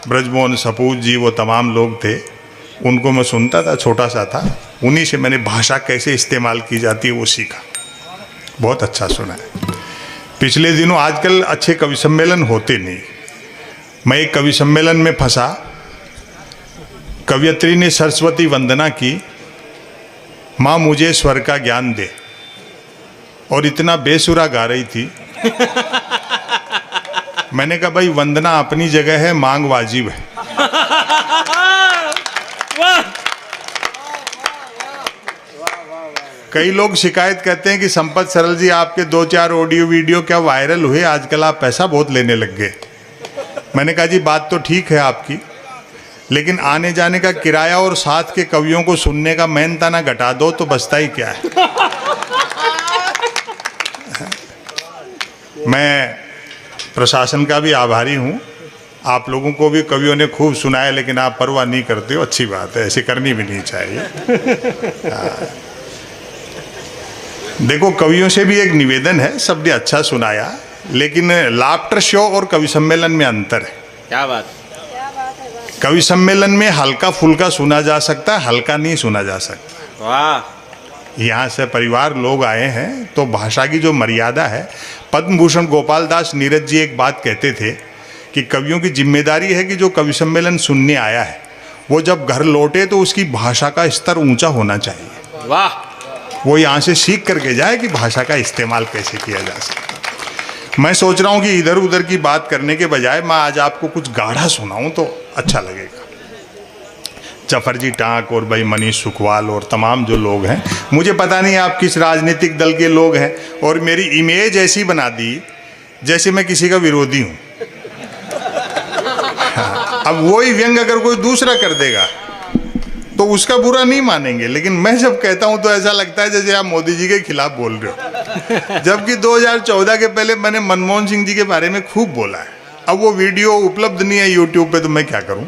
ब्रजमोहन सपूत जी, वो तमाम लोग थे, उनको मैं सुनता था, छोटा सा था, उन्हीं से मैंने भाषा कैसे इस्तेमाल की जाती है वो सीखा। बहुत अच्छा सुना है। पिछले दिनों आजकल अच्छे कवि सम्मेलन होते नहीं, मैं एक कवि सम्मेलन में फंसा। कवयत्री ने सरस्वती वंदना की, माँ मुझे स्वर का ज्ञान दे, और इतना बेसुरा गा रही थी। मैंने कहा भाई वंदना अपनी जगह है, मांग वाजिब है। कई लोग शिकायत करते हैं कि संपत सरल जी आपके 2-4 ऑडियो वीडियो क्या वायरल हुए, आजकल आप पैसा बहुत लेने लग गए। मैंने कहा जी बात तो ठीक है आपकी, लेकिन आने जाने का किराया और साथ के कवियों को सुनने का मेहनताना घटा दो तो बचता ही क्या है। मैं प्रशासन का भी आभारी हूँ, आप लोगों को भी कवियों ने खूब सुनाया, लेकिन आप परवाह नहीं करते हो, अच्छी बात है, ऐसे करनी भी नहीं चाहिए। देखो कवियों से भी एक निवेदन है, सबने अच्छा सुनाया, लेकिन लाफ्टर शो और कवि सम्मेलन में अंतर है। क्या बात। कवि सम्मेलन में हल्का फुल्का सुना जा सकता है, हल्का नहीं सुना जा सकता। वाह। यहाँ से परिवार लोग आए हैं तो भाषा की जो मर्यादा है, पद्म भूषण गोपाल दास नीरज जी एक बात कहते थे कि कवियों की जिम्मेदारी है कि जो कवि सम्मेलन सुनने आया है वो जब घर लौटे तो उसकी भाषा का स्तर ऊंचा होना चाहिए। वाह। वो यहाँ से सीख करके जाए कि भाषा का इस्तेमाल कैसे किया जा सकता है। मैं सोच रहा हूँ कि इधर उधर की बात करने के बजाय मैं आज आपको कुछ गाढ़ा सुनाऊं तो अच्छा लगेगा। जफरजी टांक और भाई मनीष सुखवाल और तमाम जो लोग हैं, मुझे पता नहीं आप किस राजनीतिक दल के लोग हैं, और मेरी इमेज ऐसी बना दी जैसे मैं किसी का विरोधी हूँ। हाँ, अब वही व्यंग अगर कोई दूसरा कर देगा तो उसका बुरा नहीं मानेंगे, लेकिन मैं जब कहता हूं तो ऐसा लगता है जैसे आप मोदी जी के खिलाफ बोल रहे हो। जबकि 2014 के पहले मैंने मनमोहन सिंह जी के बारे में खूब बोला है। अब वो वीडियो उपलब्ध नहीं है यूट्यूब पे तो मैं क्या करूं,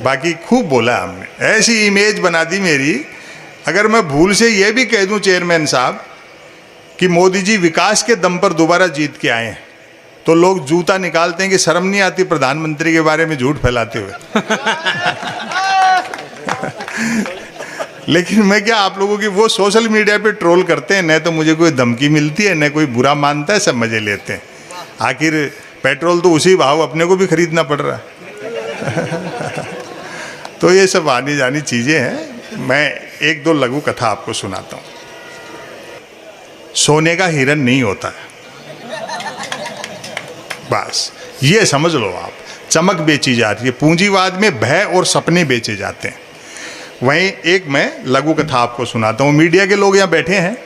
बाकी खूब बोला है हमने। ऐसी इमेज बना दी मेरी, अगर मैं भूल से ये भी कह दूं चेयरमैन साहब कि मोदी जी विकास के दम पर दोबारा जीत के आए हैं, तो लोग जूता निकालते हैं कि शर्म नहीं आती प्रधानमंत्री के बारे में झूठ फैलाते हुए। लेकिन मैं क्या, आप लोगों की वो सोशल मीडिया पे ट्रोल करते हैं, न तो मुझे कोई धमकी मिलती है, न कोई बुरा मानता है, सब मजे लेते हैं। आखिर पेट्रोल तो उसी भाव अपने को भी खरीदना पड़ रहा है। तो ये सब आनी जानी चीजें हैं। मैं एक दो लघु कथा आपको सुनाता हूँ। सोने का हिरन नहीं होता है, बस ये समझ लो आप। चमक बेची जाती है, पूंजीवाद में भय और सपने बेचे जाते हैं। वहीं एक मैं लघु कथा आपको सुनाता हूँ। मीडिया के लोग यहाँ बैठे हैं,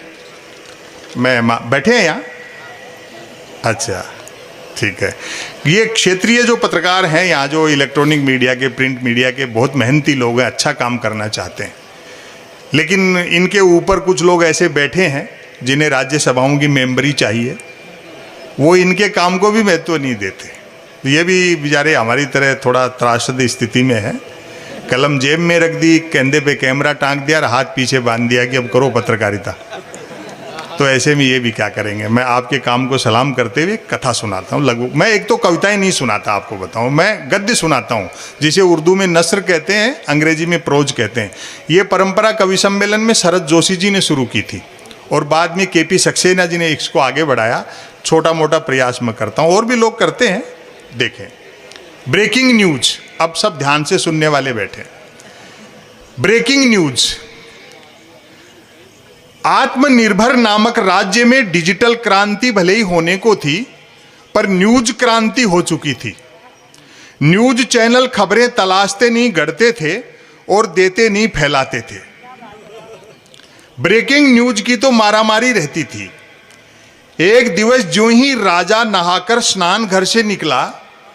बैठे हैं यहाँ, अच्छा ठीक है। ये क्षेत्रीय जो पत्रकार हैं यहाँ, जो इलेक्ट्रॉनिक मीडिया के, प्रिंट मीडिया के बहुत मेहनती लोग हैं, अच्छा काम करना चाहते हैं, लेकिन इनके ऊपर कुछ लोग ऐसे बैठे हैं जिन्हें राज्यसभाओं की मेंबरी चाहिए, वो इनके काम को भी महत्व नहीं देते। ये भी बेचारे हमारी तरह थोड़ा त्रासद स्थिति में है। कलम जेब में रख दी, कंधे पे कैमरा टांग दिया और हाथ पीछे बांध दिया कि अब करो पत्रकारिता। तो ऐसे में ये भी क्या करेंगे। मैं आपके काम को सलाम करते हुए कथा सुनाता हूँ लघु। मैं एक तो कविताएं नहीं सुनाता, आपको बताऊँ, मैं गद्य सुनाता हूँ, जिसे उर्दू में नस्र कहते हैं, अंग्रेजी में प्रोज कहते हैं। ये परंपरा कवि सम्मेलन में शरद जोशी जी ने शुरू की थी और बाद में केपी सक्सेना जी ने इसको आगे बढ़ाया। छोटा मोटा प्रयास मैं करता हूँ, और भी लोग करते हैं। देखें, ब्रेकिंग न्यूज, अब सब ध्यान से सुनने वाले बैठे। ब्रेकिंग न्यूज, आत्मनिर्भर नामक राज्य में डिजिटल क्रांति भले ही होने को थी, पर न्यूज क्रांति हो चुकी थी। न्यूज चैनल खबरें तलाशते नहीं गढ़ते थे और देते नहीं फैलाते थे। ब्रेकिंग न्यूज की तो मारामारी रहती थी। एक दिवस जो ही राजा नहाकर स्नान घर से निकला,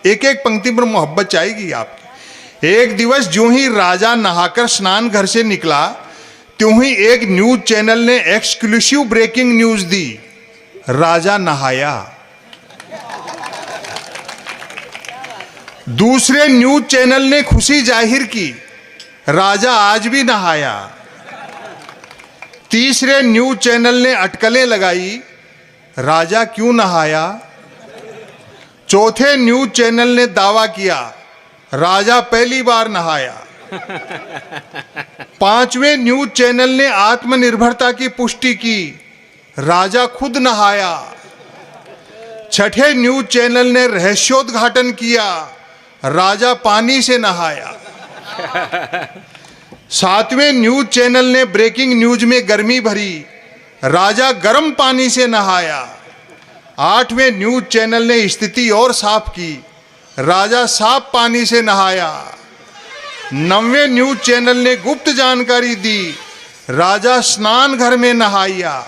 एक एक पंक्ति पर मोहब्बत चाहेगी आपकी। एक दिवस जो ही राजा नहाकर स्नान घर से निकला, त्यों ही एक न्यूज चैनल ने एक्सक्लूसिव ब्रेकिंग न्यूज दी, राजा नहाया। दूसरे न्यूज चैनल ने खुशी जाहिर की, राजा आज भी नहाया। तीसरे न्यूज चैनल ने अटकलें लगाई, राजा क्यों नहाया। चौथे न्यूज चैनल ने दावा किया, राजा पहली बार नहाया। 5वें न्यूज चैनल ने आत्मनिर्भरता की पुष्टि की, राजा खुद नहाया। 6ठे न्यूज चैनल ने रहस्योद्घाटन किया, राजा पानी से नहाया। 7वें न्यूज चैनल ने ब्रेकिंग न्यूज में गर्मी भरी, राजा गर्म पानी से नहाया। 8वें न्यूज चैनल ने स्थिति और साफ की, राजा साफ पानी से नहाया। 9वें न्यूज चैनल ने गुप्त जानकारी दी, राजा स्नान घर में नहाया।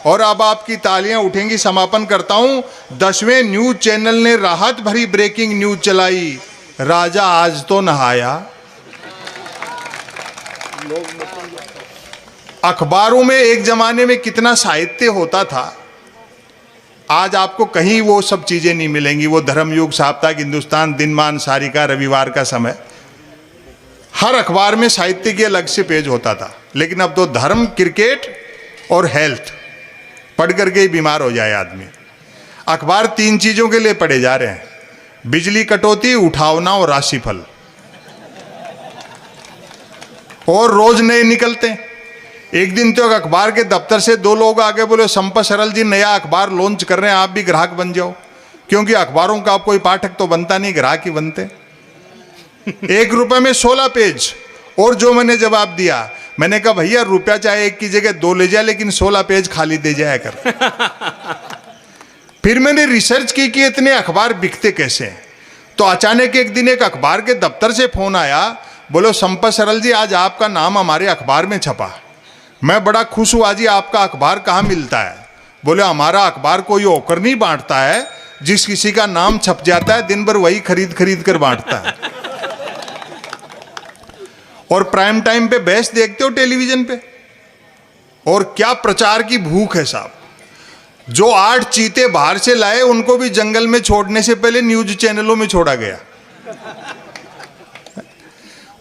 और अब आपकी तालियां उठेंगी, समापन करता हूं। 10वें न्यूज चैनल ने राहत भरी ब्रेकिंग न्यूज चलाई, राजा आज तो नहाया। अखबारों में एक जमाने में कितना साहित्य होता था, आज आपको कहीं वो सब चीजें नहीं मिलेंगी। वो धर्मयुग, साप्ताहिक हिंदुस्तान, दिनमान, सारिका, रविवार का समय, हर अखबार में साहित्य के अलग से पेज होता था। लेकिन अब तो धर्म, क्रिकेट और हेल्थ पढ़ करके ही बीमार हो जाए आदमी। अखबार 3 चीजों के लिए पढ़े जा रहे हैं, बिजली कटौती, उठावना और राशिफल, और रोज नए निकलते हैं। एक दिन तो अखबार के दफ्तर से 2 लोग आगे बोले, संपत सरल जी नया अखबार लॉन्च कर रहे हैं, आप भी ग्राहक बन जाओ। क्योंकि अखबारों का आप कोई पाठक तो बनता नहीं, ग्राहक ही बनते। 1 रुपए में 16 पेज। और जो मैंने जवाब दिया, मैंने कहा भैया रुपया चाहे 1 की जगह 2 ले जाए, लेकिन 16 पेज खाली दे जाया कर। फिर मैंने रिसर्च की कि इतने अखबार बिकते कैसे हैं। तो अचानक एक दिन एक अखबार के दफ्तर से फोन आया, बोलो संपत सरल जी आज आपका नाम हमारे अखबार में छपा। मैं बड़ा खुश हुआ, जी आपका अखबार कहाँ मिलता है? बोले हमारा अखबार कोई होकर नहीं बांटता है, जिस किसी का नाम छप जाता है दिन भर वही खरीद खरीद कर बांटता है। और प्राइम टाइम पे बहस देखते हो टेलीविजन पे, और क्या प्रचार की भूख है साहब। जो 8 चीते बाहर से लाए उनको भी जंगल में छोड़ने से पहले न्यूज चैनलों में छोड़ा गया।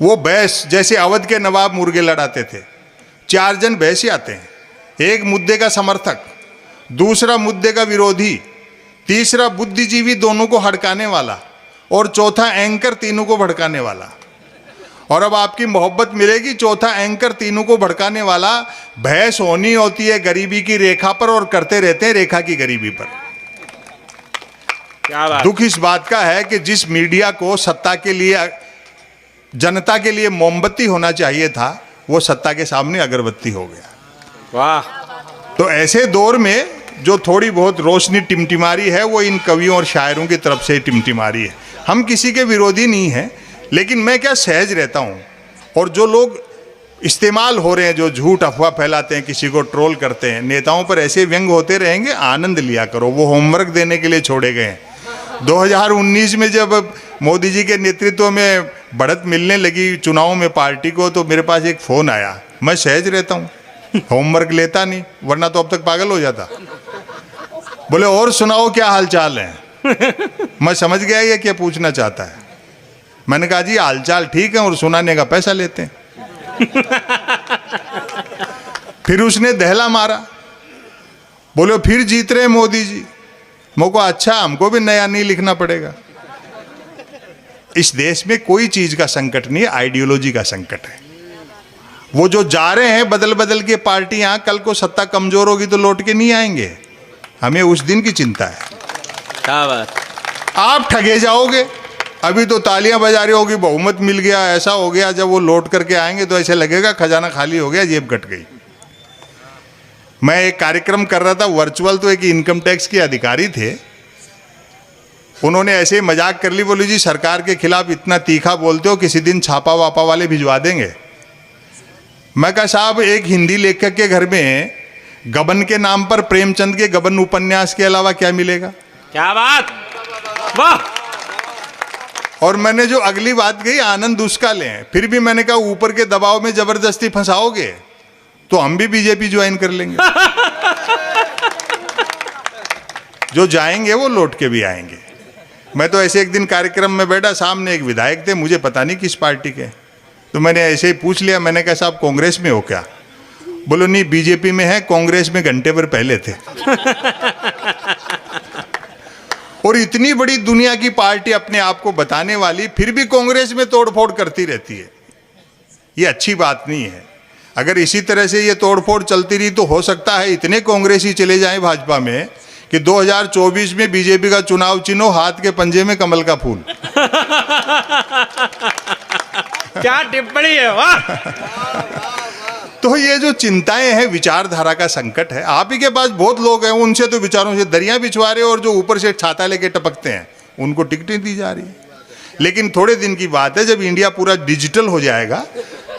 वो बहस जैसे अवध के नवाब मुर्गे लड़ाते थे, 4 जन बहस आते हैं, एक मुद्दे का समर्थक, दूसरा मुद्दे का विरोधी, तीसरा बुद्धिजीवी दोनों को हड़काने वाला, और चौथा एंकर तीनों को भड़काने वाला। और अब आपकी मोहब्बत मिलेगी, चौथा एंकर तीनों को भड़काने वाला। बहस होनी होती है गरीबी की रेखा पर, और करते रहते हैं रेखा की गरीबी पर। क्या बात। दुख इस बात का है कि जिस मीडिया को सत्ता के लिए, जनता के लिए मोमबत्ती होना चाहिए था, वो सत्ता के सामने अगरबत्ती हो गया। वाह। तो ऐसे दौर में जो थोड़ी बहुत रोशनी टिमटिमारी है, वो इन कवियों और शायरों की तरफ से टिमटिमारी है। हम किसी के विरोधी नहीं हैं, लेकिन मैं क्या सहज रहता हूँ। और जो लोग इस्तेमाल हो रहे हैं, जो झूठ अफवाह फैलाते हैं, किसी को ट्रोल करते हैं, नेताओं पर ऐसे व्यंग होते रहेंगे, आनंद लिया करो। वो होमवर्क देने के लिए छोड़े गए हैं। 2019 में जब मोदी जी के नेतृत्व में बढ़त मिलने लगी चुनाव में पार्टी को, तो मेरे पास एक फ़ोन आया। मैं सहज रहता हूँ, होमवर्क लेता नहीं, वरना तो अब तक पागल हो जाता। बोले और सुनाओ क्या हाल चाल है। मैं समझ गया ये क्या पूछना चाहता है। मैंने कहा जी हालचाल ठीक है, और सुनाने का पैसा लेते हैं। फिर उसने दहला मारा, बोले फिर जीत रहे मोदी जी। मैं को अच्छा, हमको भी नया नहीं लिखना पड़ेगा। इस देश में कोई चीज का संकट नहीं है, आइडियोलॉजी का संकट है। वो जो जा रहे हैं बदल बदल के पार्टियां, कल को सत्ता कमजोर होगी तो लौट के नहीं आएंगे। हमें उस दिन की चिंता है। क्या बात। आप ठगे जाओगे। अभी तो तालियां बजा रही होगी, बहुमत मिल गया, ऐसा हो गया। जब वो लौट करके आएंगे तो ऐसे लगेगा खजाना खाली हो गया, जेब कट गई। मैं एक कार्यक्रम कर रहा था वर्चुअल, तो एक इनकम टैक्स के अधिकारी थे, उन्होंने ऐसे ही मजाक कर ली, बोली जी सरकार के खिलाफ इतना तीखा बोलते हो, किसी दिन छापा वापा वाले भिजवा देंगे। मैं कहा साहब, एक हिंदी लेखक के घर में गबन के नाम पर प्रेमचंद के गबन उपन्यास के अलावा क्या मिलेगा। क्या बात। वाह। और मैंने जो अगली बात कही, आनंद उसका लें। फिर भी मैंने कहा ऊपर के दबाव में जबरदस्ती फंसाओगे तो हम भी बीजेपी ज्वाइन कर लेंगे। जो जाएंगे वो लौट के भी आएंगे। मैं तो ऐसे एक दिन कार्यक्रम में बैठा, सामने एक विधायक थे, मुझे पता नहीं किस पार्टी के, तो मैंने ऐसे ही पूछ लिया। मैंने कहा साहब कांग्रेस में हो क्या? बोलो नहीं बीजेपी में है, कांग्रेस में घंटे भर पहले थे। और इतनी बड़ी दुनिया की पार्टी अपने आप को बताने वाली फिर भी कांग्रेस में तोड़फोड़ करती रहती है। ये अच्छी बात नहीं है। अगर इसी तरह से ये तोड़फोड़ चलती रही तो हो सकता है इतने कांग्रेसी चले जाएं भाजपा में कि 2024 में बीजेपी का चुनाव चिन्ह हो हाथ के पंजे में कमल का फूल। क्या टिप्पणी है, वाह। तो ये जो चिंताएं हैं, विचारधारा का संकट है। आप ही के पास बहुत लोग हैं, उनसे तो विचारों से दरियां बिछवा रहे हो, और जो ऊपर से छाता लेके टपकते हैं उनको टिकटें दी जा रही है। लेकिन थोड़े दिन की बात है, जब इंडिया पूरा डिजिटल हो जाएगा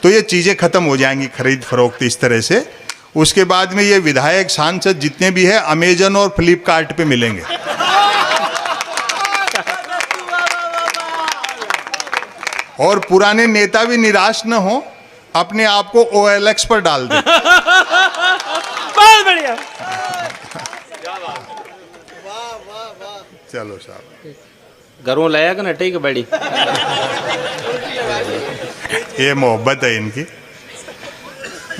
तो ये चीज़ें खत्म हो जाएंगी, खरीद फरोख्त इस तरह से। उसके बाद में ये विधायक सांसद जितने भी हैं अमेजन और फ्लिपकार्ट पे मिलेंगे। और पुराने नेता भी निराश न हो, अपने आप को OLX पर डाल दे। बहुत बढ़िया। चलो साहब, घरों लाया कि नटी की बड़ी। ये मोहब्बत है इनकी।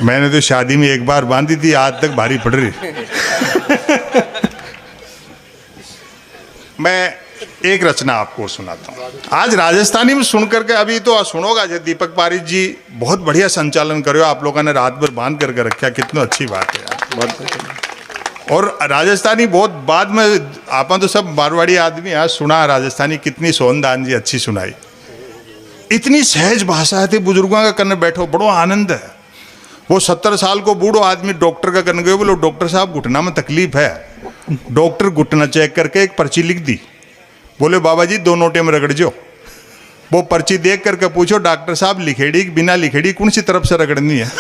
मैंने तो शादी में एक बार बांधी थी, आज तक भारी पड़ रही। मैं एक रचना आपको सुनाता हूँ। आज राजस्थानी में सुन करके, अभी तो सुनोगा, जो दीपक पारिक जी बहुत बढ़िया संचालन करो, आप लोगों ने रात भर बांध करके रखा, कितना अच्छी बात है यार। बहुत। और राजस्थानी बहुत बाद में, आप तो सब मारवाड़ी आदमी आज सुना राजस्थानी, कितनी सोहनदान जी अच्छी सुनाई। इतनी सहज भाषा थी, बुजुर्गों का करने बैठो बड़ो आनंद है। वो 70 साल को बूढ़ो आदमी डॉक्टर का करने गए, बोलो डॉक्टर साहब घुटना में तकलीफ है। डॉक्टर घुटना चेक करके एक पर्ची लिख दी, बोले बाबा जी 2 नोटे में रगड़ जो। वो पर्ची देख करके पूछो डॉक्टर साहब लिखेड़ी बिना लिखेड़ी कौन सी तरफ से रगड़नी है?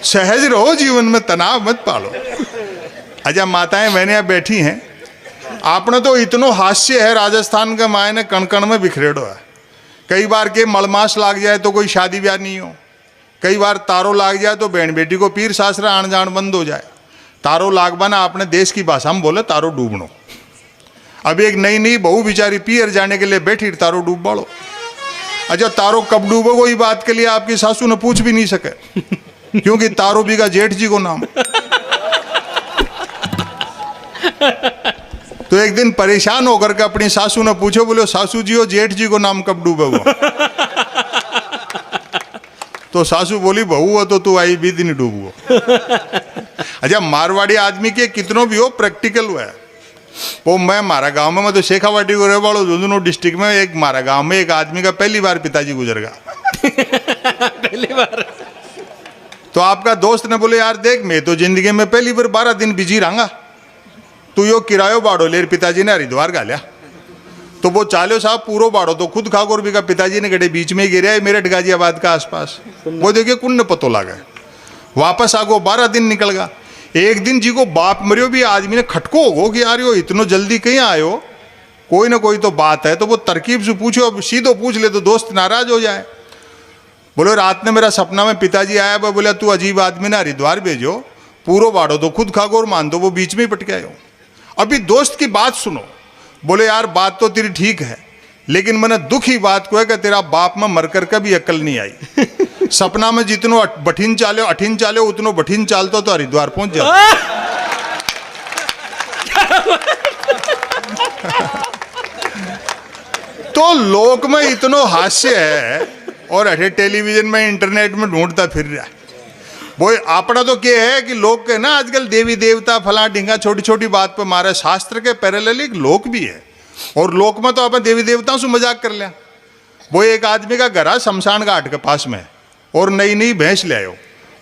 सहज रहो जीवन में, तनाव मत पालो। अच्छा माताएं मैंने यहाँ बैठी हैं, आपने तो इतनो हास्य है राजस्थान का, मायने कण कण में बिखरेड़ो है। कई बार के मलमास लाग जाए तो कोई शादी ब्याह नहीं हो, कई बार तारो लाग जाए तो बहन बेटी को पीर सासरा आन जान बंद हो जाए। तारो लागबाना आपने देश की भाषा में बोले तारो डूबनो। अब एक नई नई बहू बेचारी पियर जाने के लिए बैठी, तारो डूब बाड़ो। अच्छा तारो कब डूबो कोई बात के लिए आपकी सासू ने पूछ भी नहीं सके, क्योंकि तारो भी का जेठ जी को नाम। तो एक दिन परेशान होकर के अपनी सासू ने पूछो, बोले सासू जी हो जेठ जी को नाम कब डूबे हुआ? तो सासू बोली बहू हो तो तू आई भी दिन डूबो। अच्छा मारवाड़ी आदमी के कितनों भी हो प्रैक्टिकल हुआ है। वो मैं मारा गांव में, मैं तो शेखावाटी को रह वालों दोनों डिस्ट्रिक्ट में, एक मारा गांव में एक आदमी का पहली बार पिताजी गुजर गया। पहली बार। तो आपका दोस्त ने बोले यार देख मैं तो जिंदगी में पहली बार 12 दिन बिजी रहूंगा, तू यो किरायो बाड़ो ले। पिताजी ने हरिद्वार गालिया, तो वो चालो साहब पूरो बाड़ो तो खुद खागो, और भी का पिताजी ने गड्ढे बीच में गिरा है मेरठ गाजियाबाद का आसपास। वो देखिए कुन पतो लगा, वापस आगो 12 दिन निकल गया। एक दिन जी को बाप मरियो भी आदमी ने खटको होगो कि यार यो इतनो जल्दी कहीं आयो, कोई ना कोई तो बात है। तो वो तरकीब से पूछो, अब सीधो पूछ ले तो दोस्त नाराज हो जाए। बोलो रात में मेरा सपना में पिताजी आया, बोला तू अजीब आदमी ने हरिद्वार भेजो, पूरो बाड़ो तो खुद खागो और मान दो, वो बीच में ही पट गए हो। अभी दोस्त की बात सुनो। बोले यार बात तो तेरी ठीक है, लेकिन मैंने दुख ही बात को है कि तेरा बाप में मरकर कभी अक्ल नहीं आई। सपना में जितनो बठीन चाले अठीन चाले उतनो बठीन चालतो तो हरिद्वार पहुंच जाओ। तो लोक में इतनो हास्य है, और अठे टेलीविजन में इंटरनेट में ढूंढता फिर रहा है। वो आपड़ा तो क्या है कि लोग के ना आजकल देवी देवता फला ढींगा छोटी छोटी बात पे मारे। शास्त्र के पैरेलल एक लोक भी है, और लोक में तो अपन देवी देवताओं से मजाक कर लिया। वो एक आदमी का घर है शमशान घाट के पास में, और नई नई भैंस ले आयो।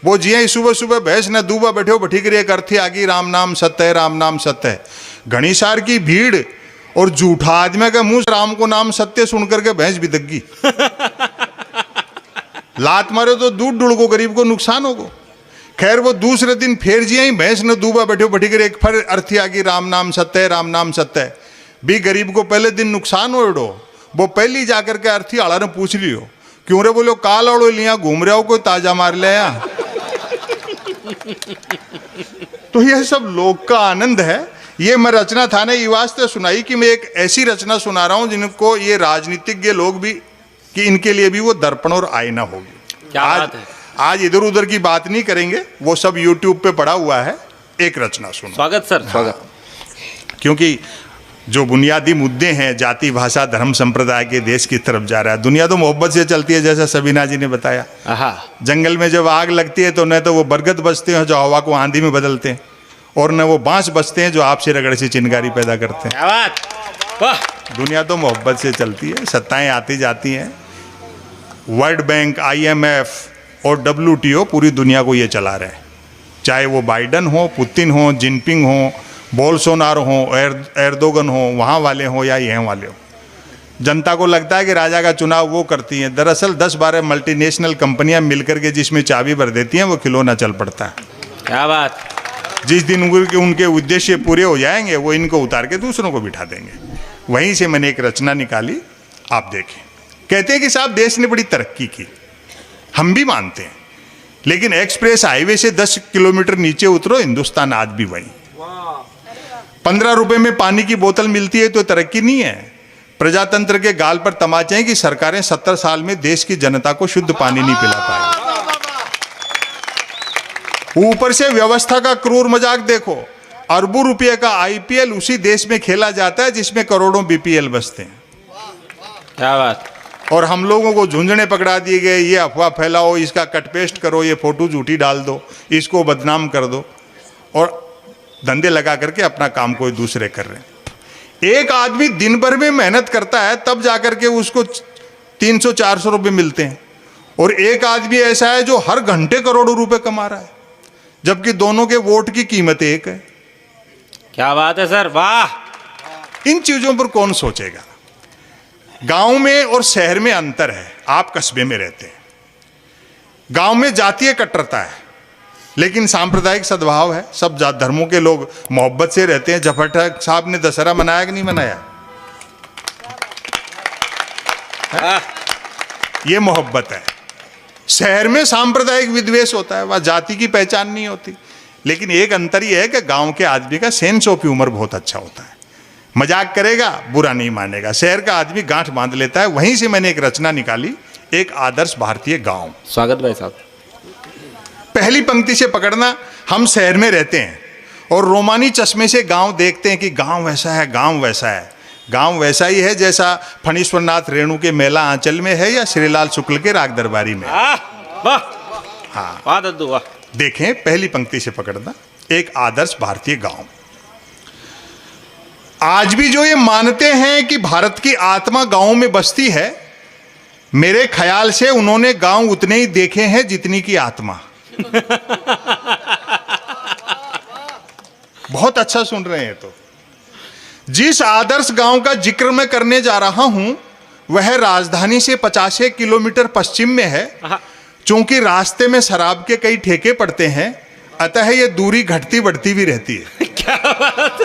वो जिये सुबह सुबह भैंस ने दूबा बैठो बैठी करिए करती आगी राम नाम सत्य है, राम नाम सत्य है। घनी सार की भीड़ और झूठा आदमी का मुंह राम को नाम सत्य सुन करके भैंस भी दग्गी। लात मारो तो दूध डुड़ को गरीब को नुकसान होगा। खैर वो दूसरे दिन फिर जिये भैंस ने दूबा बैठो बैठी कर एक फिर अर्थी आगी राम नाम सत्य है, राम नाम सत्य है। भी गरीब को पहले दिन नुकसान हो डो। वो पहली जाकर के अर्थी आला ने पूछ लियो, क्यों रे? बोलो काल आड़ो लिया घूम रहे हो, कोई ताजा मार ले। तो ये सब लोक का आनंद है। ये मैं रचना था ने ये वास्ते सुनाई कि मैं एक ऐसी रचना सुना रहा हूं जिनको ये राजनीतिज्ञ लोग भी, कि इनके लिए भी वो दर्पण और आईना होगी। क्या बात है। आज इधर उधर की बात नहीं करेंगे, वो सब यूट्यूब पे पड़ा हुआ है। एक रचना सुनो। स्वागत सर, स्वागत। क्योंकि जो बुनियादी मुद्दे हैं, जाति, भाषा, धर्म, संप्रदाय के देश की तरफ जा रहा है। दुनिया तो मोहब्बत से चलती है, जैसा सबीना जी ने बताया। आहा, जंगल में जब आग लगती है तो न तो वो बरगद बजते हैं जो हवा को आंधी में बदलते हैं, और न वो बांस बजते हैं जो आपसे रगड़ से चिंगारी पैदा करते हैं। क्या बात, वाह। दुनिया तो मोहब्बत से चलती है, सत्ताएं आती जाती हैं। वर्ल्ड बैंक, IMF और WTO पूरी दुनिया को ये चला रहे हैं, चाहे वो बाइडन हो, पुतिन हो, जिनपिंग हो, बोल्सोनारो हो, एर्दोगन हो, वहाँ वाले हो या यहाँ वाले हो। जनता को लगता है कि राजा का चुनाव वो करती हैं, दरअसल 10-12 मल्टीनेशनल कंपनियां मिलकर के जिसमें चाबी भर देती हैं वो खिलौना चल पड़ता है। क्या बात। जिस दिन उनके उद्देश्य पूरे हो जाएंगे वो इनको उतार के दूसरों को बिठा देंगे। वहीं से मैंने एक रचना निकाली, आप देखें। कहते हैं कि साहब देश ने बड़ी तरक्की की, हम भी मानते हैं, लेकिन एक्सप्रेस हाईवे से 10 किलोमीटर नीचे उतरो, हिंदुस्तान आज भी वही। 15 रुपए में पानी की बोतल मिलती है तो तरक्की नहीं है। प्रजातंत्र के गाल पर तमाचे हैं कि सरकारें 70 साल में देश की जनता को शुद्ध पानी नहीं पिला पाई। ऊपर से व्यवस्था का क्रूर मजाक देखो। अरबों रुपये का IPL उसी देश में खेला जाता है जिसमें करोड़ों BPL बसते हैं। क्या बात। और हम लोगों को झुंझुने पकड़ा दिए गए, ये अफवाह फैलाओ, इसका कट पेस्ट करो, ये फोटो झूठी डाल दो, इसको बदनाम कर दो, और धंधे लगा करके अपना काम कोई दूसरे कर रहे हैं। एक आदमी दिन भर में मेहनत करता है तब जाकर के उसको 300-400 रुपये मिलते हैं, और एक आदमी ऐसा है जो हर घंटे करोड़ों रुपए कमा रहा है, जबकि दोनों के वोट की कीमत एक है। क्या बात है सर, वाह। इन चीजों पर कौन सोचेगा। गांव में और शहर में अंतर है। आप कस्बे में रहते हैं, गांव में जातीय कट्टरता है लेकिन सांप्रदायिक सद्भाव है। सब जात धर्मों के लोग मोहब्बत से रहते हैं। जफर साहब ने दशहरा मनाया कि नहीं मनाया? ये मोहब्बत है। शहर में सांप्रदायिक विद्वेष होता है, वह जाति की पहचान नहीं होती। लेकिन एक अंतर यह है कि गांव के आदमी का सेंस ऑफ ह्यूमर बहुत अच्छा होता है, मजाक करेगा, बुरा नहीं मानेगा। शहर का आदमी गांठ बांध लेता है। वहीं से मैंने एक रचना निकाली, एक आदर्श भारतीय गांव। स्वागत भाई साहब। पहली पंक्ति से पकड़ना। हम शहर में रहते हैं और रोमानी चश्मे से गांव देखते हैं कि गांव वैसा है, गांव वैसा है। गांव वैसा ही है जैसा फणीश्वरनाथ रेणु के मेला आंचल में है या श्रीलाल शुक्ल के राग दरबारी में। वाह, हाँ, वाह दद्दू, वाह। देखें, पहली पंक्ति से पकड़ना, एक आदर्श भारतीय गांव। आज भी जो ये मानते हैं कि भारत की आत्मा गांव में बसती है, मेरे ख्याल से उन्होंने गांव उतने ही देखे हैं जितनी की आत्मा। बहुत अच्छा सुन रहे हैं। तो जिस आदर्श गांव का जिक्र मैं करने जा रहा हूं वह राजधानी से 50 किलोमीटर पश्चिम में है। चूंकि रास्ते में शराब के कई ठेके पड़ते हैं, अतः यह दूरी घटती बढ़ती भी रहती है। क्या बात।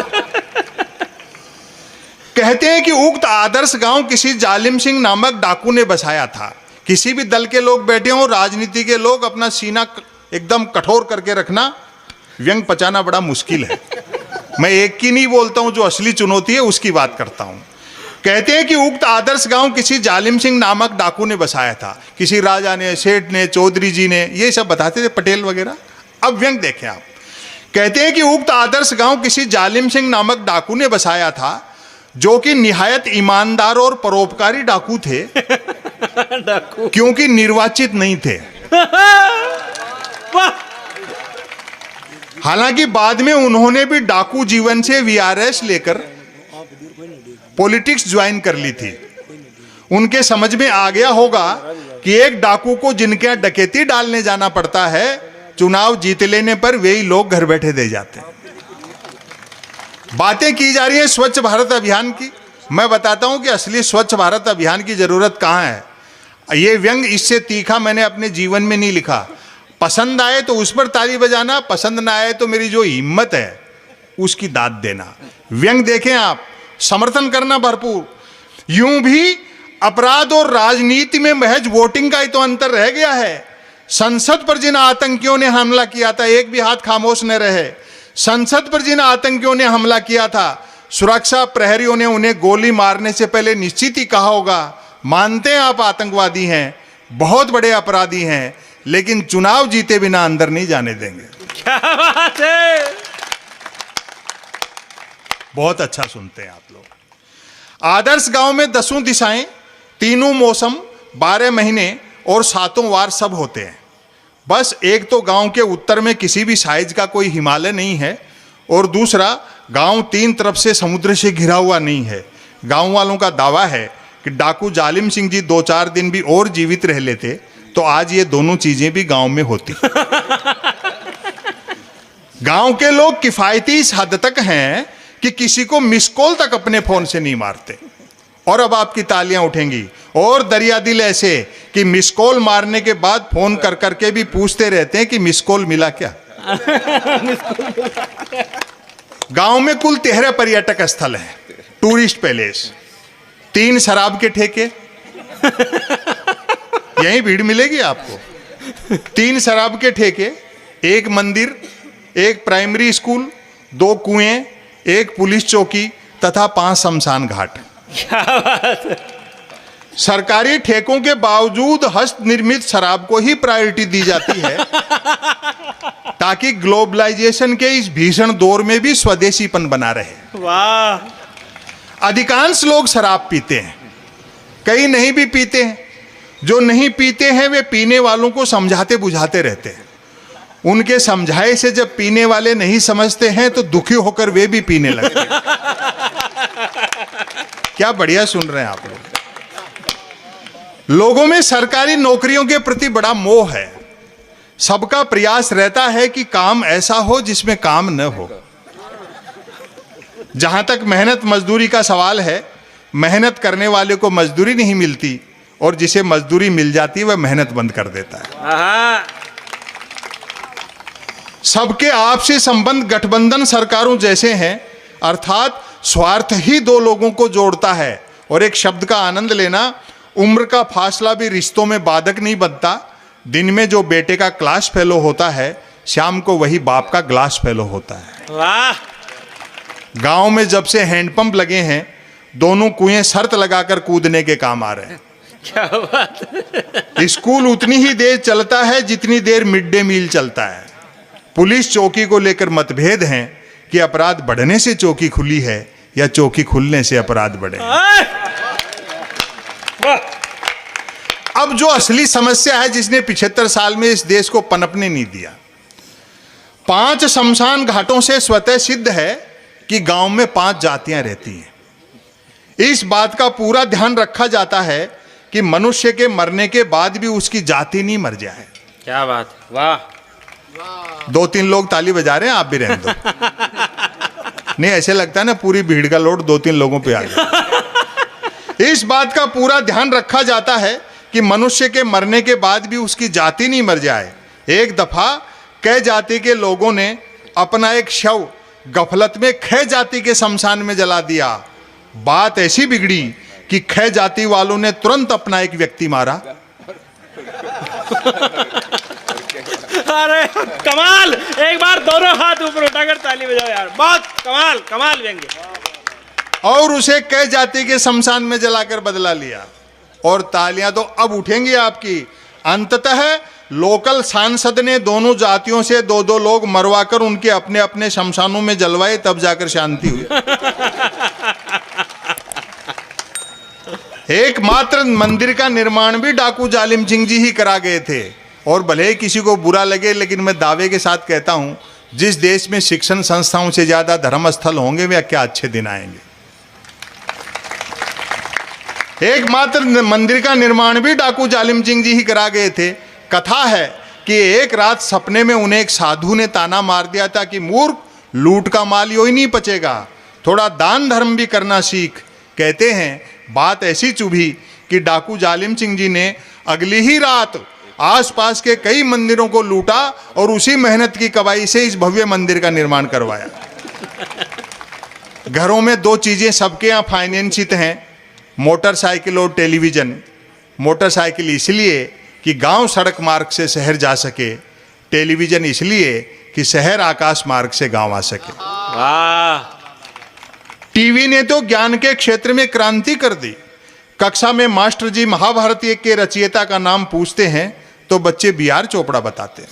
कहते हैं कि उक्त आदर्श गांव किसी जालिम सिंह नामक डाकू ने बसाया था। किसी भी दल के लोग बैठे हों, राजनीति के लोग, अपना सीना एकदम कठोर करके रखना, व्यंग पचाना बड़ा मुश्किल है। मैं एक की नहीं बोलता हूं, जो असली चुनौती है उसकी बात करता हूं। कहते हैं कि उक्त आदर्श गांव किसी जालिम सिंह नामक डाकू ने बसाया था। किसी राजा ने, सेठ ने, चौधरी जी ने, ये सब बताते थे, पटेल वगैरह। अब व्यंग देखें आप। कहते हैं कि उक्त आदर्श गांव किसी जालिम सिंह नामक डाकू ने बसाया था, जो कि निहायत ईमानदार और परोपकारी डाकू थे। डाकू, क्योंकि निर्वाचित नहीं थे। हालांकि बाद में उन्होंने भी डाकू जीवन से VRS लेकर पॉलिटिक्स ज्वाइन कर ली थी। उनके समझ में आ गया होगा कि एक डाकू को जिनके यहां डकैती डालने जाना पड़ता है, चुनाव जीत लेने पर वही लोग घर बैठे दे जाते हैं। बातें की जा रही है स्वच्छ भारत अभियान की। मैं बताता हूं कि असली स्वच्छ भारत अभियान की जरूरत कहां है। ये व्यंग इससे तीखा मैंने अपने जीवन में नहीं लिखा। पसंद आए तो उस पर ताली बजाना, पसंद ना आए तो मेरी जो हिम्मत है उसकी दाद देना। व्यंग देखें आप, समर्थन करना भरपूर। यूं भी अपराध और राजनीति में महज वोटिंग का ही तो अंतर रह गया है। संसद पर जिन आतंकियों ने हमला किया था, एक भी हाथ खामोश न रहे। संसद पर जिन आतंकियों ने हमला किया था, सुरक्षा प्रहरियों ने उन्हें गोली मारने से पहले निश्चित ही कहा होगा, मानते हैं आप आतंकवादी हैं, बहुत बड़े अपराधी हैं, लेकिन चुनाव जीते बिना अंदर नहीं जाने देंगे। क्या बात है। बहुत अच्छा सुनते हैं आप लोग। आदर्श गांव में 10 दिशाएं, 3 मौसम, 12 महीने और 7 वार सब होते हैं। बस एक तो गांव के उत्तर में किसी भी साइज का कोई हिमालय नहीं है, और दूसरा गांव 3 तरफ से समुद्र से घिरा हुआ नहीं है। गांव वालों का दावा है कि डाकू जालिम सिंह जी 2-4 दिन भी और जीवित रह लेते तो आज ये दोनों चीजें भी गांव में होती। गांव के लोग किफायती इस हद तक हैं कि किसी को मिस कॉल तक अपने फोन से नहीं मारते। और अब आपकी तालियां उठेंगी। और दरिया दिल ऐसे कि मिस कॉल मारने के बाद फोन कर करके भी पूछते रहते हैं कि मिस कॉल मिला क्या। गांव में कुल 13 पर्यटक स्थल हैं, टूरिस्ट पैलेस, 3 शराब के ठेके, यही भीड़ मिलेगी आपको। 3 शराब के ठेके, 1 मंदिर, 1 प्राइमरी स्कूल, 2 कुएं, 1 पुलिस चौकी तथा 5 शमशान घाट। क्या बात है। सरकारी ठेकों के बावजूद हस्त निर्मित शराब को ही प्रायोरिटी दी जाती है ताकि ग्लोबलाइजेशन के इस भीषण दौर में भी स्वदेशीपन बना रहे। वाह। अधिकांश लोग शराब पीते हैं, कई नहीं भी पीते हैं। जो नहीं पीते हैं वे पीने वालों को समझाते बुझाते रहते हैं। उनके समझाए से जब पीने वाले नहीं समझते हैं तो दुखी होकर वे भी पीने लगते हैं। क्या बढ़िया सुन रहे हैं आप लोग। लोगों में सरकारी नौकरियों के प्रति बड़ा मोह है। सबका प्रयास रहता है कि काम ऐसा हो जिसमें काम न हो। जहां तक मेहनत मजदूरी का सवाल है, मेहनत करने वाले को मजदूरी नहीं मिलती और जिसे मजदूरी मिल जाती है वह मेहनत बंद कर देता है। सबके आपसी संबंध गठबंधन सरकारों जैसे हैं, अर्थात स्वार्थ ही 2 लोगों को जोड़ता है। और एक शब्द का आनंद लेना, उम्र का फासला भी रिश्तों में बाधक नहीं बनता। दिन में जो बेटे का क्लास फेलो होता है, शाम को वही बाप का ग्लास फेलो होता है। वाह। गांव में जब से हैंडपंप लगे हैं, दोनों कुएं शर्त लगाकर कूदने के काम आ रहे हैं। क्या बात है। स्कूल उतनी ही देर चलता है जितनी देर मिड डे मील चलता है। पुलिस चौकी को लेकर मतभेद हैं कि अपराध बढ़ने से चौकी खुली है या चौकी खुलने से अपराध बढ़े। अब जो असली समस्या है जिसने 75 साल में इस देश को पनपने नहीं दिया, 5 शमशान घाटों से स्वतः सिद्ध है कि गांव में 5 जातियां रहती हैं। इस बात का पूरा ध्यान रखा जाता है कि मनुष्य के मरने के बाद भी उसकी जाति नहीं मर जाए। क्या बात है। वाह। 2-3 लोग ताली बजा रहे हैं, आप भी रहने दो। नहीं, ऐसे लगता है ना पूरी भीड़ का लोड 2-3 लोगों पे आ गया। इस बात का पूरा ध्यान रखा जाता है कि मनुष्य के मरने के बाद भी उसकी जाति नहीं मर जाए। एक दफा कै जाति के लोगों ने अपना एक शव गफलत में खे जाति के शमशान में जला दिया। बात ऐसी बिगड़ी कि खे जाति वालों ने तुरंत अपना एक व्यक्ति मारा। अरे कमाल। एक बार दोनों हाथ ऊपर उठाकर ताली बजाओ यार। बहुत कमाल, कमाल व्यंग्य। और उसे कै जाति के शमशान में जलाकर बदला लिया। और तालियां तो अब उठेंगी आपकी। अंततः लोकल सांसद ने दोनों जातियों से 2-2 लोग मरवाकर उनके अपने अपने शमशानों में जलवाए, तब जाकर शांति हुई। एकमात्र मंदिर का निर्माण भी डाकू जालिम सिंह जी ही करा गए थे। और भले ही किसी को बुरा लगे, लेकिन मैं दावे के साथ कहता हूं, जिस देश में शिक्षण संस्थाओं से ज्यादा धर्म स्थल होंगे वे क्या अच्छे दिन आएंगे। एकमात्र मंदिर का निर्माण भी डाकू जालिम सिंह जी ही करा गए थे। कथा है कि एक रात सपने में उन्हें एक साधु ने ताना मार दिया था कि मूर्ख, लूट का माल यूं ही नहीं पचेगा, थोड़ा दान धर्म भी करना सीख। कहते हैं बात ऐसी चुभी कि डाकू जालिम सिंह जी ने अगली ही रात आसपास के कई मंदिरों को लूटा और उसी मेहनत की कमाई से इस भव्य मंदिर का निर्माण करवाया। घरों में 2 चीजें सबके यहाँ फाइनेंसित हैं, मोटरसाइकिल और टेलीविज़न। मोटरसाइकिल इसलिए कि गांव सड़क मार्ग से शहर जा सके, टेलीविज़न इसलिए कि शहर आकाश मार्ग से गांव आ सके। वाह। टीवी ने तो ज्ञान के क्षेत्र में क्रांति कर दी। कक्षा में मास्टर जी महाभारत के रचयिता का नाम पूछते हैं तो बच्चे BR चोपड़ा बताते हैं।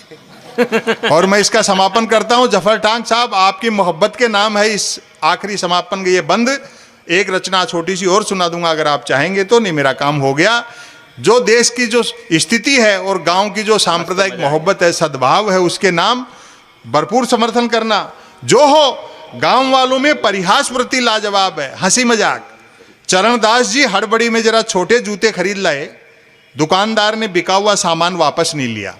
और मैं इसका समापन करता हूं। जफर टांग साहब, आपकी मोहब्बत के नाम है इस आखिरी समापन के ये बंद। एक रचना छोटी सी और सुना दूंगा अगर आप चाहेंगे तो, नहीं मेरा काम हो गया। जो देश की जो स्थिति है और गांव की जो सांप्रदायिक मोहब्बत है, सद्भाव है, उसके नाम भरपूर समर्थन करना। जो हो, गांव वालों में परिहास वृत्ति लाजवाब है, हंसी मजाक। चरणदास जी हड़बड़ी में जरा छोटे जूते खरीद लाए, दुकानदार ने बिका हुआ सामान वापस नहीं लिया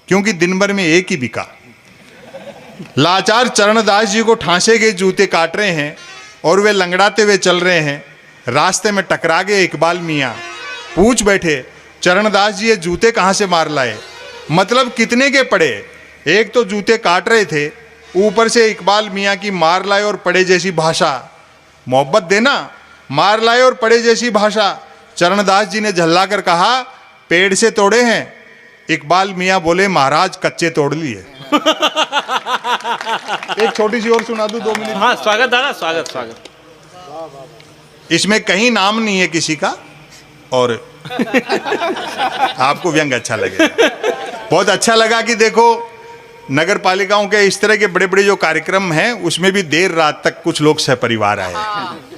क्योंकि दिन भर में एक ही बिका। लाचार चरणदास जी को ठांसे गए जूते काट रहे हैं और वे लंगड़ाते हुए चल रहे हैं। रास्ते में टकरा गए इकबाल मियाँ, पूछ बैठे चरणदास जी ये जूते कहाँ से मार लाए, मतलब कितने के पड़े। एक तो जूते काट रहे थे, ऊपर से इकबाल मियाँ की मार लाए और पड़े जैसी भाषा। मोहब्बत देना, मार लाए और पड़े जैसी भाषा। चरणदास जी ने झल्ला कर कहा पेड़ से तोड़े हैं। इकबाल मियाँ बोले महाराज कच्चे तोड़ लिए। एक छोटी सी और सुना दूं 2 मिनट। हाँ स्वागत दादा, स्वागत स्वागत। इसमें कहीं नाम नहीं है किसी का और आपको व्यंग अच्छा लगेगा। बहुत अच्छा लगा कि देखो नगर पालिकाओं के इस तरह के बड़े बड़े जो कार्यक्रम हैं उसमें भी देर रात तक कुछ लोग सहपरिवार आए,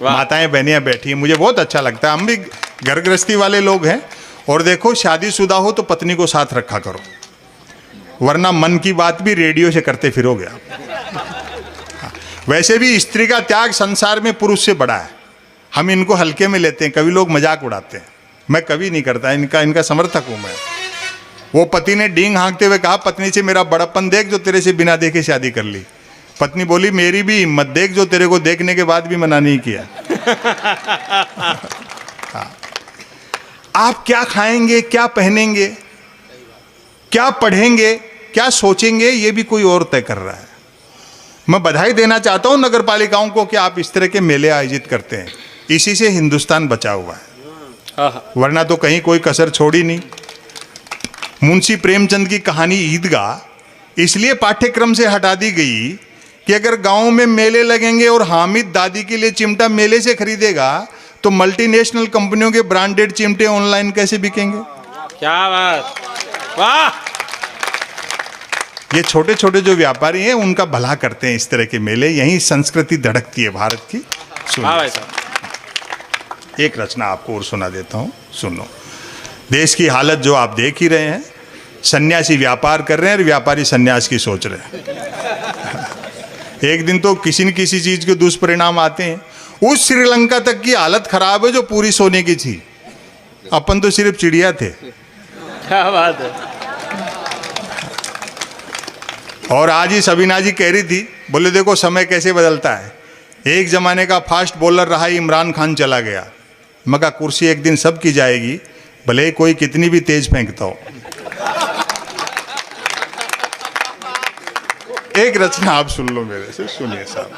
माताएं बहनियां बैठी हैं। मुझे बहुत अच्छा लगता है। हम भी घर गृहस्थी वाले लोग हैं। और देखो शादीशुदा हो तो पत्नी को साथ रखा करो, वरना मन की बात भी रेडियो से करते फिरोगे आप। वैसे भी स्त्री का त्याग संसार में पुरुष से बड़ा है। हम इनको हल्के में लेते हैं, कभी लोग मजाक उड़ाते हैं। मैं कभी नहीं करता, इनका समर्थक हूं मैं। वो पति ने डींग हाँकते हुए कहा पत्नी से मेरा बड़प्पन देख जो तेरे से बिना देखे शादी कर ली। पत्नी बोली मेरी भी हिम्मत देख जो तेरे को देखने के बाद भी मना नहीं किया। आप क्या खाएंगे, क्या पहनेंगे, क्या पढ़ेंगे, क्या सोचेंगे, ये भी कोई और तय कर रहा है। मैं बधाई देना चाहता हूं नगर पालिकाओं को कि आप इस तरह के मेले आयोजित करते हैं। इसी से हिंदुस्तान बचा हुआ है, वरना तो कहीं कोई कसर छोड़ी नहीं। मुंशी प्रेमचंद की कहानी ईदगाह इसलिए पाठ्यक्रम से हटा दी गई कि अगर गांव में मेले लगेंगे और हामिद दादी के लिए चिमटा मेले से खरीदेगा तो मल्टीनेशनल कंपनियों के ब्रांडेड चिमटे ऑनलाइन कैसे बिकेंगे। क्या बात, वाह। ये छोटे छोटे जो व्यापारी हैं उनका भला करते हैं इस तरह के मेले। यही संस्कृति धड़कती है भारत की। हाँ भाई साहब। एक रचना आपको और सुना देता हूं, सुनो। देश की हालत जो आप देख ही रहे हैं, सन्यासी व्यापार कर रहे हैं और व्यापारी सन्यास की सोच रहे हैं। एक दिन तो किसी न किसी चीज के दुष्परिणाम आते हैं। उस श्रीलंका तक की हालत खराब है जो पूरी सोने की थी। अपन तो सिर्फ चिड़िया थे। क्या बात है। और आज ही सबीना जी कह रही थी, बोले देखो समय कैसे बदलता है। एक जमाने का फास्ट बॉलर रहा इमरान खान चला गया। मगर कुर्सी एक दिन सबकी जाएगी, भले कोई कितनी भी तेज फेंकता हो। एक रचना आप सुन लो मेरे से, सुनिए साहब।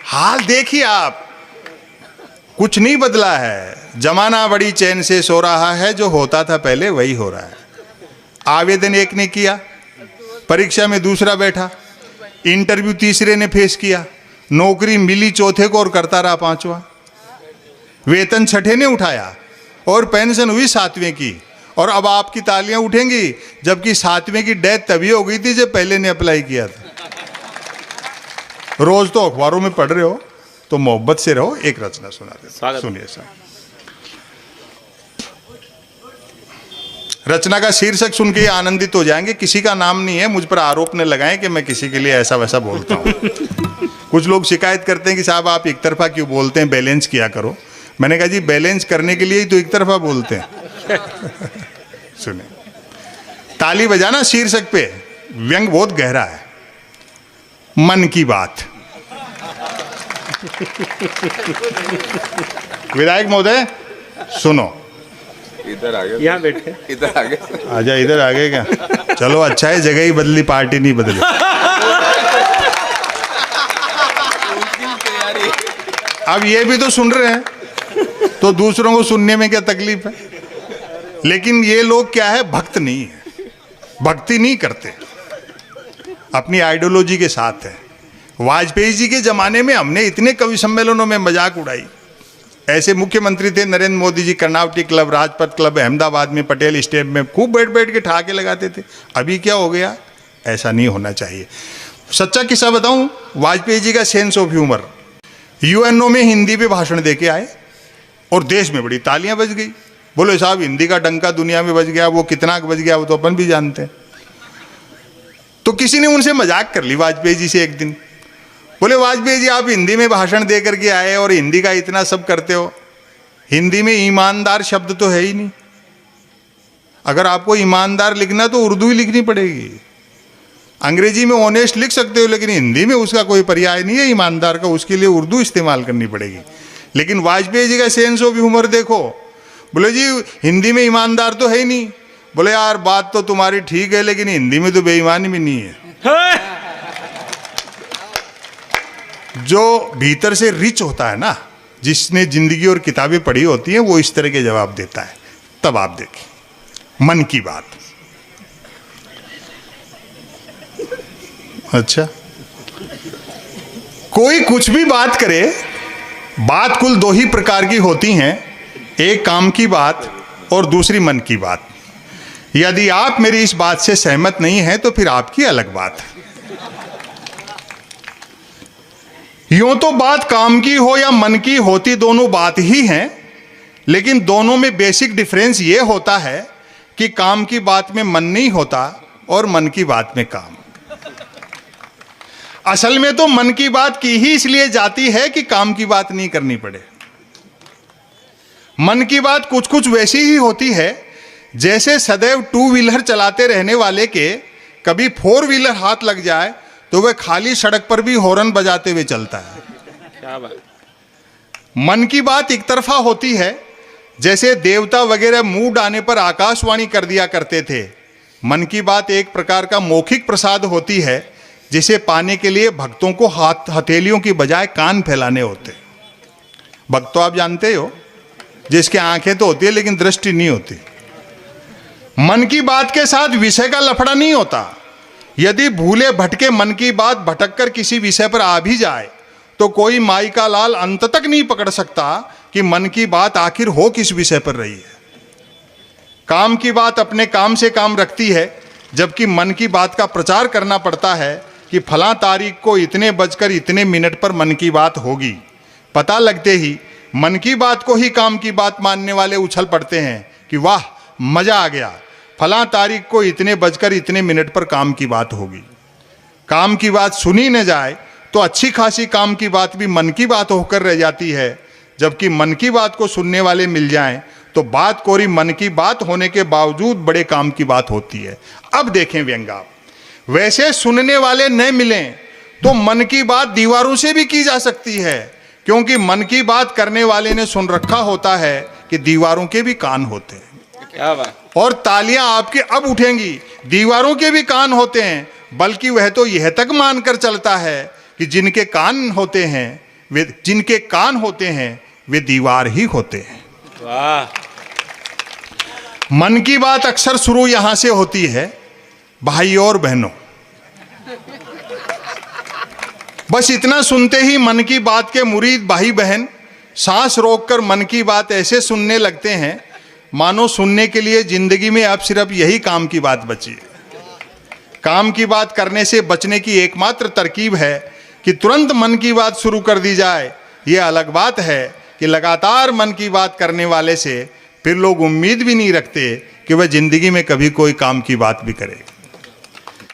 हाल देखिए आप, कुछ नहीं बदला है। जमाना बड़ी चैन से सो रहा है, जो होता था पहले वही हो रहा है। आवेदन एक ने किया, परीक्षा में दूसरा बैठा, इंटरव्यू तीसरे ने फेस किया, नौकरी मिली चौथे को और करता रहा पांचवा। वेतन छठे ने उठाया और पेंशन हुई सातवें की। और अब आपकी तालियां उठेंगी, जबकि सातवें की डेथ तभी हो गई थी जब पहले ने अप्लाई किया था। रोज तो अखबारों में पढ़ रहे हो, तो मोहब्बत से रहो। एक रचना सुना दे, सुनिए साहब। रचना का शीर्षक सुन के आनंदित हो जाएंगे। किसी का नाम नहीं है, मुझ पर आरोप न लगाएं कि मैं किसी के लिए ऐसा वैसा बोलता हूं। कुछ लोग शिकायत करते हैं कि साहब आप एक तरफा क्यों बोलते हैं, बैलेंस किया करो। मैंने कहा जी बैलेंस करने के लिए ही तो एक तरफा बोलते हैं। सुने, ताली बजाना शीर्षक पे। व्यंग बहुत गहरा है। मन की बात। विधायक महोदय सुनो। इधर आ गए, यहाँ बैठे, इधर आ गए। आजा, इधर आ गए क्या? चलो अच्छा है, जगह ही बदली, पार्टी नहीं बदली। अब ये भी तो सुन रहे हैं, तो दूसरों को सुनने में क्या तकलीफ है। लेकिन ये लोग क्या है, भक्त नहीं है, भक्ति नहीं करते, अपनी आइडियोलॉजी के साथ है। वाजपेयी जी के जमाने में हमने इतने कवि सम्मेलनों में मजाक उड़ाई, ऐसे मुख्यमंत्री थे नरेंद्र मोदी जी, कर्नावटी क्लब, राजपथ क्लब, अहमदाबाद में पटेल स्टेट में खूब बैठ बैठ के ठहाके लगाते थे। अभी क्या हो गया? ऐसा नहीं होना चाहिए। सच्चा किस्सा बताऊं, वाजपेयी जी का सेंस ऑफ ह्यूमर। यूएनओ में हिंदी पे भाषण दे के आए और देश में बड़ी तालियां बज गई। बोले साहब हिंदी का डंका दुनिया में बज गया, वो कितना बज गया वो तो अपन भी जानते हैं। तो किसी ने उनसे मजाक कर ली वाजपेयी जी से एक दिन। बोले वाजपेयी जी आप हिंदी में भाषण दे करके आए और हिंदी का इतना सब करते हो, हिंदी में ईमानदार शब्द तो है ही नहीं। अगर आपको ईमानदार लिखना तो उर्दू ही लिखनी पड़ेगी। अंग्रेजी में ऑनेस्ट लिख सकते हो लेकिन हिंदी में उसका कोई पर्याय नहीं है ईमानदार का, उसके लिए उर्दू इस्तेमाल करनी पड़ेगी। लेकिन वाजपेयी जी का सेंस ऑफ ह्यूमर देखो। बोले जी हिंदी में ईमानदार तो है ही नहीं। बोले यार बात तो तुम्हारी ठीक है लेकिन हिंदी में तो बेईमानी भी नहीं है। जो भीतर से रिच होता है ना, जिसने जिंदगी और किताबें पढ़ी होती हैं, वो इस तरह के जवाब देता है। तब आप देखें मन की बात। अच्छा, कोई कुछ भी बात करे, बात कुल दो ही प्रकार की होती हैं, एक काम की बात और दूसरी मन की बात। यदि आप मेरी इस बात से सहमत नहीं हैं तो फिर आपकी अलग बात है। यूं तो बात काम की हो या मन की होती दोनों बात ही हैं, लेकिन दोनों में बेसिक डिफरेंस ये होता है कि काम की बात में मन नहीं होता और मन की बात में काम। असल में तो मन की बात की ही इसलिए जाती है कि काम की बात नहीं करनी पड़े। मन की बात कुछ कुछ वैसी ही होती है जैसे सदैव टू व्हीलर चलाते रहने वाले के कभी फोर व्हीलर हाथ लग जाए तो वह खाली सड़क पर भी हॉर्न बजाते हुए चलता है। क्या बात। मन की बात एक तरफा होती है, जैसे देवता वगैरह मुंह आने पर आकाशवाणी कर दिया करते थे। मन की बात एक प्रकार का मौखिक प्रसाद होती है, जिसे पाने के लिए भक्तों को हथेलियों की बजाय कान फैलाने होते। भक्त तो आप जानते हो, जिसके आंखें तो होती है लेकिन दृष्टि नहीं होती। मन की बात के साथ विषय का लफड़ा नहीं होता। यदि भूले भटके मन की बात भटक कर किसी विषय पर आ भी जाए तो कोई माई का लाल अंत तक नहीं पकड़ सकता कि मन की बात आखिर हो किस विषय पर रही है। काम की बात अपने काम से काम रखती है, जबकि मन की बात का प्रचार करना पड़ता है कि फलां तारीख को इतने बजकर इतने मिनट पर मन की बात होगी। पता लगते ही मन की बात को ही काम की बात मानने वाले उछल पड़ते हैं कि वाह मजा आ गया, फलां तारीख को इतने बजकर इतने मिनट पर काम की बात होगी। काम की बात सुनी न जाए तो अच्छी खासी काम की बात भी मन की बात होकर रह जाती है, जबकि मन की बात को सुनने वाले मिल जाएं तो बात कोरी मन की बात होने के बावजूद बड़े काम की बात होती है। अब देखें व्यंग्याप, वैसे सुनने वाले न मिलें तो मन की बात दीवारों से भी की जा सकती है, क्योंकि मन की बात करने वाले ने सुन रखा होता है कि दीवारों के भी कान होते हैं। क्या बात। और तालियां आपकी अब उठेंगी, दीवारों के भी कान होते हैं, बल्कि वह तो यह तक मानकर चलता है कि जिनके कान होते हैं वे दीवार ही होते हैं। वाह। मन की बात अक्सर शुरू यहां से होती है, भाई और बहनों। बस इतना सुनते ही मन की बात के मुरीद भाई बहन सांस रोककर मन की बात ऐसे सुनने लगते हैं मानो सुनने के लिए जिंदगी में अब सिर्फ यही काम की बात बची है। काम की बात करने से बचने की एकमात्र तरकीब है कि तुरंत मन की बात शुरू कर दी जाए। यह अलग बात है कि लगातार मन की बात करने वाले से फिर लोग उम्मीद भी नहीं रखते कि वह जिंदगी में कभी कोई काम की बात भी करेगा।